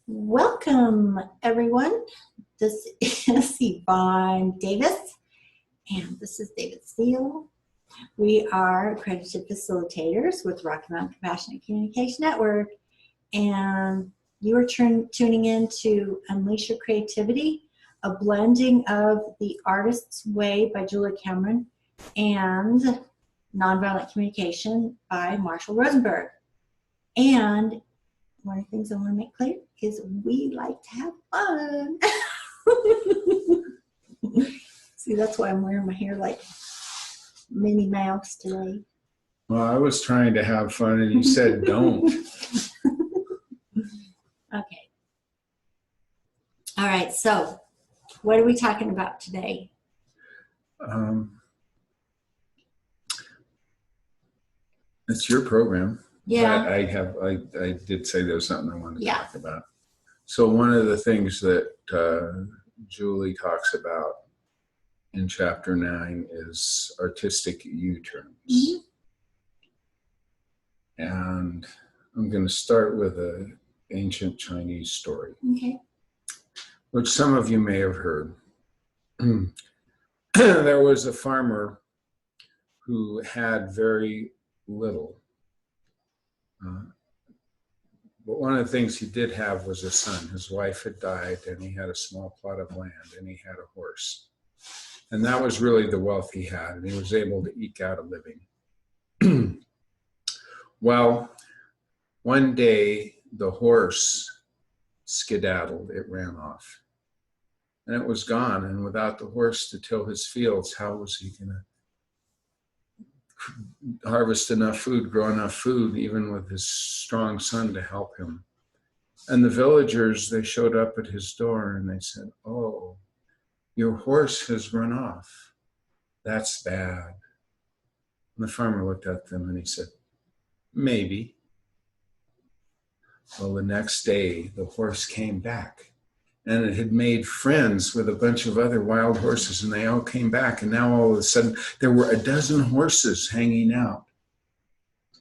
Welcome, everyone. This is Yvonne Davis, and this is David Steele. We are accredited facilitators with Rocky Mountain Compassionate Communication Network, and you are tuning in to Unleash Your Creativity, a blending of The Artist's Way by Julia Cameron and Nonviolent Communication by Marshall Rosenberg. And one of the things I want to make clear is we like to have fun. See, that's why I'm wearing my hair like Minnie Mouse today. Well, I was trying to have fun and you said don't. Okay. All right, so what are we talking about today? It's your program. Yeah. I did say there was something I wanted to talk about. So one of the things that Julie talks about in chapter 9 is artistic U-turns. Mm-hmm. And I'm going to start with an ancient Chinese story, okay, which some of you may have heard. There was a farmer who had very little. But one of the things he did have was a son. His wife had died, and he had a small plot of land, and he had a horse. And that was really the wealth he had, and he was able to eke out a living. Well, one day, the horse skedaddled. It ran off. And it was gone, and without the horse to till his fields, how was he going to harvest enough food, grow enough food, even with his strong son to help him? And the villagers, they showed up at his door and they said, "Oh, your horse has run off. That's bad." And the farmer looked at them and he said, "Maybe." Well, the next day, the horse came back. And it had made friends with a bunch of other wild horses, and they all came back. And now all of a sudden, there were a dozen horses hanging out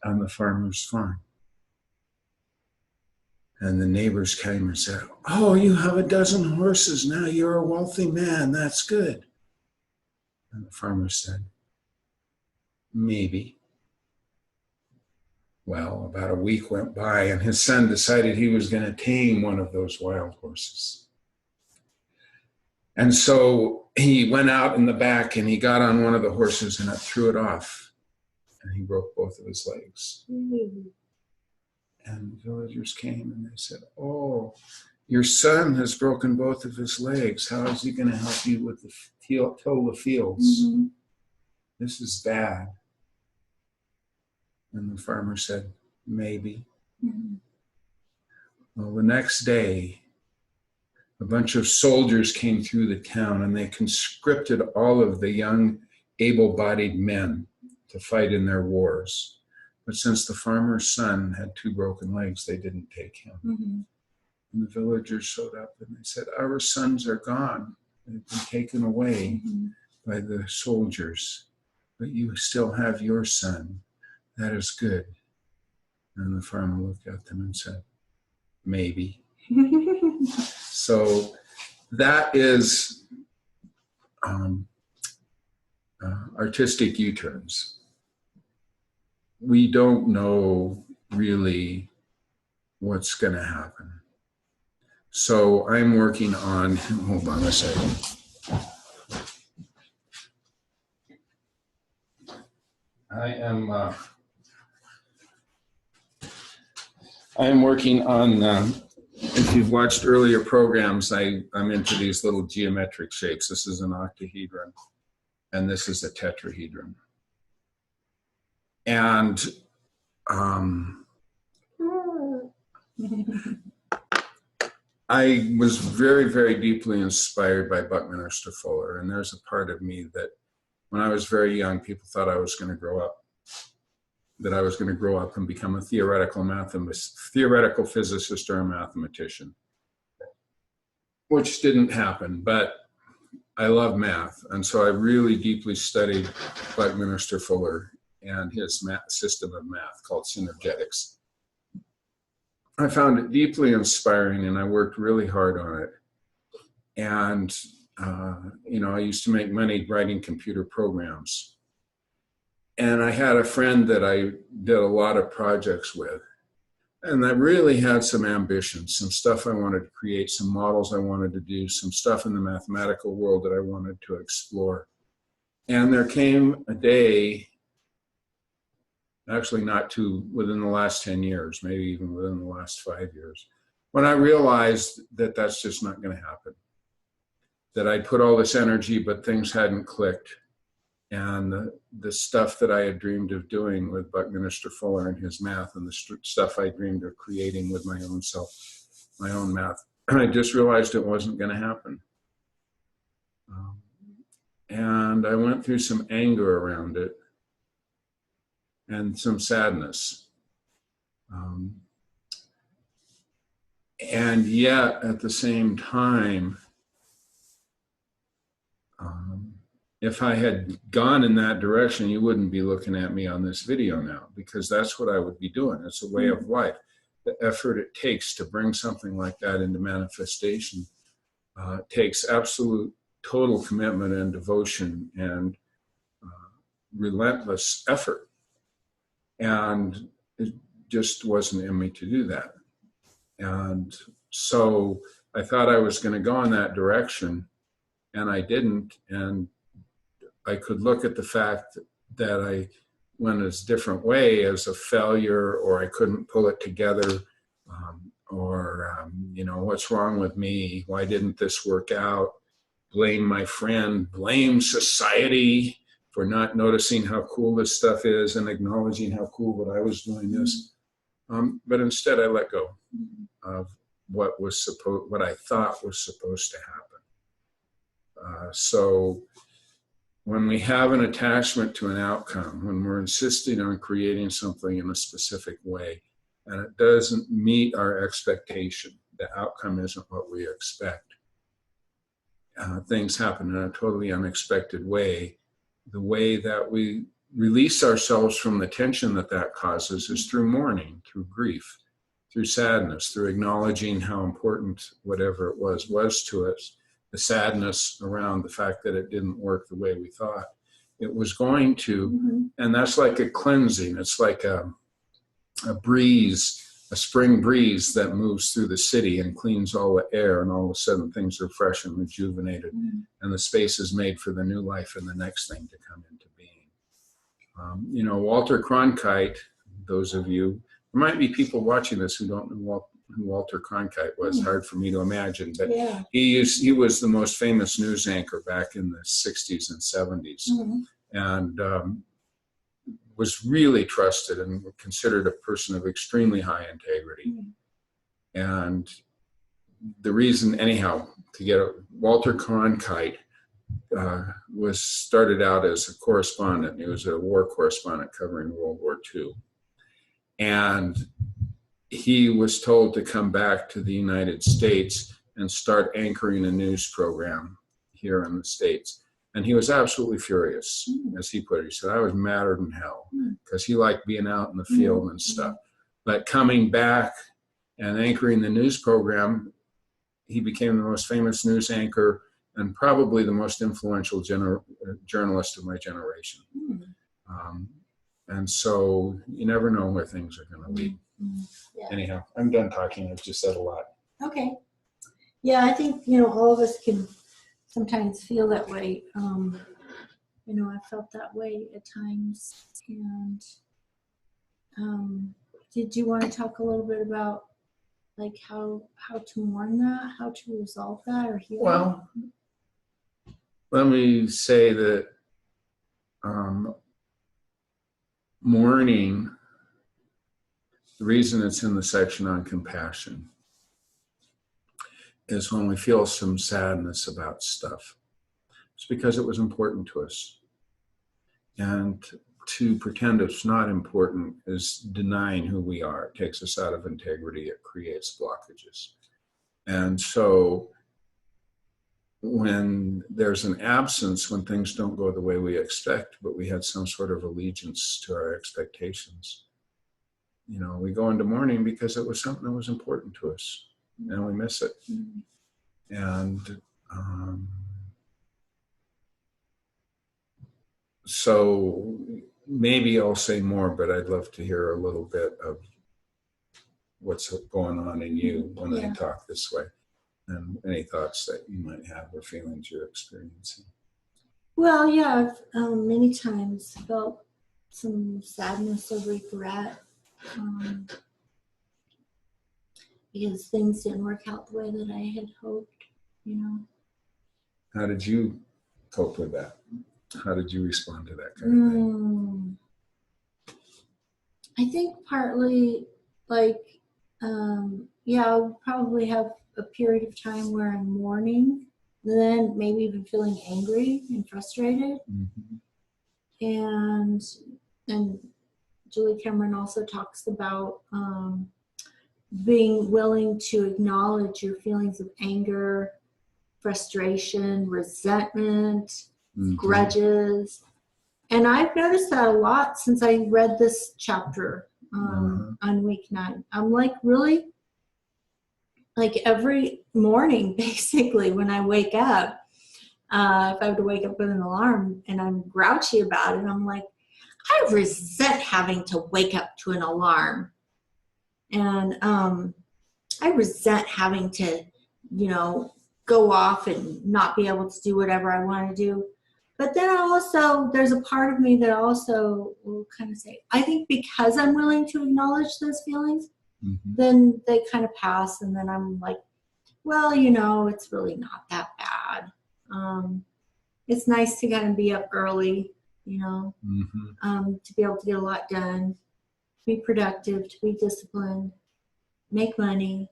on the farmer's farm. And the neighbors came and said, "Oh, you have a dozen horses. Now you're a wealthy man. That's good." And the farmer said, "Maybe." Well, about a week went by, and his son decided he was going to tame one of those wild horses. And so he went out in the back and he got on one of the horses and threw it off. And he broke both of his legs. Mm-hmm. And the villagers came and they said, "Oh, your son has broken both of his legs. How is he going to help you with till the fields? Mm-hmm. This is bad." And the farmer said, "Maybe." Mm-hmm. Well, the next day, a bunch of soldiers came through the town and they conscripted all of the young, able-bodied men to fight in their wars. But since the farmer's son had 2 broken legs, they didn't take him. Mm-hmm. And the villagers showed up and they said, "Our sons are gone. They've been taken away by the soldiers. But you still have your son. That is good." And the farmer looked at them and said, "Maybe." So that is artistic U-turns. We don't know really what's going to happen. So I'm working on, hold on a second. I'm working on, if you've watched earlier programs, I'm into these little geometric shapes. This is an octahedron, and this is a tetrahedron. And I was very, very deeply inspired by Buckminster Fuller. And there's a part of me that when I was very young, people thought I was going to grow up. That I was going to grow up and become a theoretical physicist or a mathematician, which didn't happen, but I love math. And so I really deeply studied Buckminster Fuller and his system of math called synergetics. I found it deeply inspiring, and I worked really hard on it. And, I used to make money writing computer programs. And I had a friend that I did a lot of projects with. And I really had some ambitions, some stuff I wanted to create, some models I wanted to do, some stuff in the mathematical world that I wanted to explore. And there came a day, actually within the last 10 years, maybe even within the last 5 years, when I realized that that's just not going to happen. That I'd put all this energy, but things hadn't clicked. And the stuff that I had dreamed of doing with Buckminster Fuller and his math, and the stuff I dreamed of creating with my own self, my own math, I just realized it wasn't going to happen. And I went through some anger around it and some sadness. And yet, at the same time, if I had gone in that direction, you wouldn't be looking at me on this video now, because that's what I would be doing. It's a way of life. The effort it takes to bring something like that into manifestation takes absolute total commitment and devotion and relentless effort. And it just wasn't in me to do that. And so I thought I was going to go in that direction, and I didn't. And I could look at the fact that I went a different way as a failure, or I couldn't pull it together, what's wrong with me? Why didn't this work out? Blame my friend, blame society for not noticing how cool this stuff is and acknowledging how cool what I was doing is. But instead, I let go of what I thought was supposed to happen. So when we have an attachment to an outcome, when we're insisting on creating something in a specific way, and it doesn't meet our expectation, the outcome isn't what we expect. Things happen in a totally unexpected way. The way that we release ourselves from the tension that causes is through mourning, through grief, through sadness, through acknowledging how important whatever it was to us. The sadness around the fact that it didn't work the way we thought it was going to. And that's like a cleansing. It's like a breeze, a spring breeze that moves through the city and cleans all the air, and all of a sudden things are fresh and rejuvenated, and the space is made for the new life and the next thing to come into being. Walter Cronkite, those of you, there might be people watching this who don't know who Walter Cronkite was. Hard for me to imagine, but yeah. He was the most famous news anchor back in the 60s and 70s, and was really trusted and considered a person of extremely high integrity. And the reason, anyhow, to get Walter Cronkite was started out as a correspondent. He was a war correspondent covering World War II. And he was told to come back to the United States and start anchoring a news program here in the States. And he was absolutely furious, as he put it. He said, I was madder than hell, because he liked being out in the field and stuff. But coming back and anchoring the news program, he became the most famous news anchor and probably the most influential journalist of my generation. And so you never know where things are going to lead. Yeah. Anyhow, I'm done talking. I've just said a lot. Okay. Yeah, I think, all of us can sometimes feel that way. I felt that way at times. And did you want to talk a little bit about like how to mourn that, how to resolve that or heal? Well, let me say that mourning, the reason it's in the section on compassion is when we feel some sadness about stuff. It's because it was important to us. And to pretend it's not important is denying who we are. It takes us out of integrity. It creates blockages. And so when there's an absence, when things don't go the way we expect, but we had some sort of allegiance to our expectations, you know, we go into mourning because it was something that was important to us, and we miss it. And so maybe I'll say more, but I'd love to hear a little bit of what's going on in you when I talk this way, and any thoughts that you might have or feelings you're experiencing. Well, yeah, I've many times felt some sadness or regret because things didn't work out the way that I had hoped, you know. How did you cope with that? How did you respond to that kind of thing? I think partly, like, I'll probably have a period of time where I'm mourning, and then maybe even feeling angry and frustrated. And Julie Cameron also talks about being willing to acknowledge your feelings of anger, frustration, resentment, grudges. And I've noticed that a lot since I read this chapter on week 9. I'm like, really? Like every morning, basically, when I wake up, if I have to wake up with an alarm and I'm grouchy about it, I'm like, I resent having to wake up to an alarm. And I resent having to, you know, go off and not be able to do whatever I want to do. But then there's a part of me that also will kind of say, I think because I'm willing to acknowledge those feelings, then they kind of pass. And then I'm like, well, you know, it's really not that bad. It's nice to kind of be up early, you know, to be able to get a lot done, to be productive, to be disciplined, make money,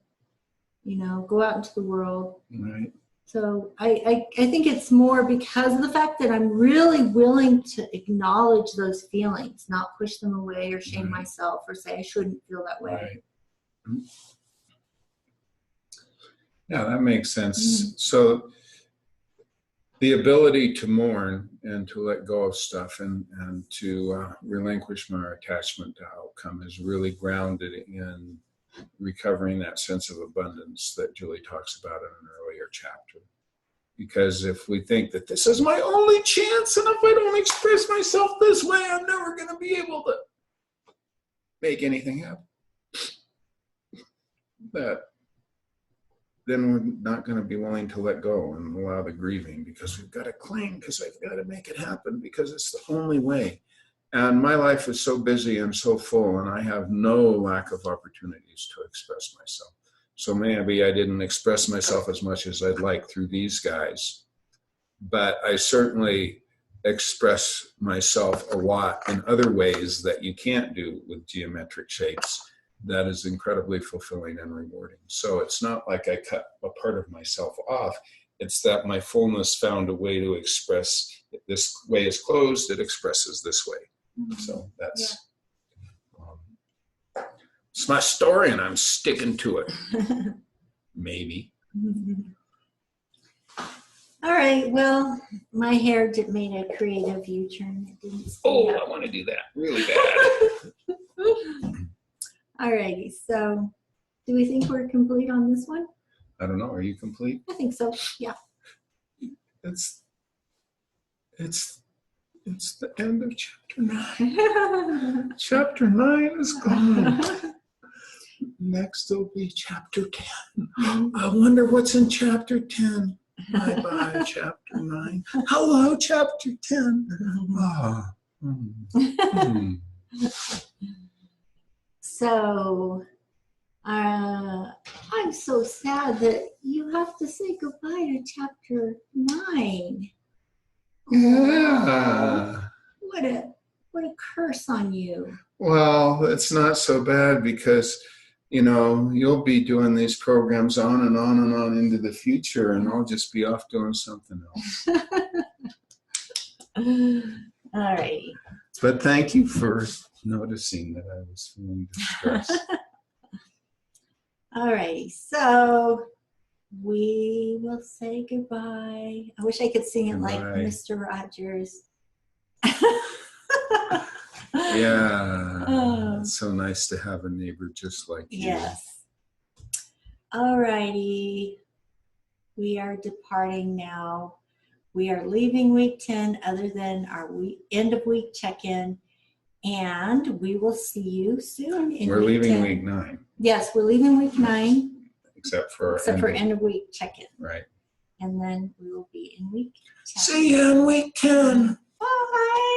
you know, go out into the world. Right. So I think it's more because of the fact that I'm really willing to acknowledge those feelings, not push them away or shame myself or say I shouldn't feel that way. Right. Yeah, that makes sense. So the ability to mourn and to let go of stuff and to relinquish my attachment to outcome is really grounded in recovering that sense of abundance that Julie talks about in an earlier chapter. Because if we think that this is my only chance, and if I don't express myself this way, I'm never going to be able to make anything happen, then we're not going to be willing to let go and allow the grieving, because we've got to cling, because I've got to make it happen, because it's the only way. And my life is so busy and so full, and I have no lack of opportunities to express myself. So maybe I didn't express myself as much as I'd like through these guys, but I certainly express myself a lot in other ways that you can't do with geometric shapes. That is incredibly fulfilling and rewarding. So it's not like I cut a part of myself off. It's that my fullness found a way to express. This way is closed, it expresses this way. So that's it's my story, and I'm sticking to it. Maybe. All right. Well, my hair made a creative U-turn. It didn't I want to do that really bad. All righty. So, do we think we're complete on this one? I don't know. Are you complete? I think so. Yeah. It's the end of chapter 9. Chapter 9 is gone. Next will be chapter 10. I wonder what's in chapter 10. Bye-bye, chapter 9. Hello, chapter 10. So, I'm so sad that you have to say goodbye to chapter 9. Yeah. What a curse on you. Well, it's not so bad, because you know, you'll be doing these programs on and on and on into the future, and I'll just be off doing something else. All righty. But thank you for noticing that I was feeling distressed. All righty. So we will say goodbye. I wish I could sing it like Mr. Rogers. Yeah. Oh. It's so nice to have a neighbor just like you. Yes. All righty. We are departing now. We are leaving week 10 other than our end of week check-in. And we will see you soon. We're leaving 10. week 9. Yes, we're leaving week 9. Except for end of week check-in. Right. And then we will be in week 10. See you in week 10. Bye.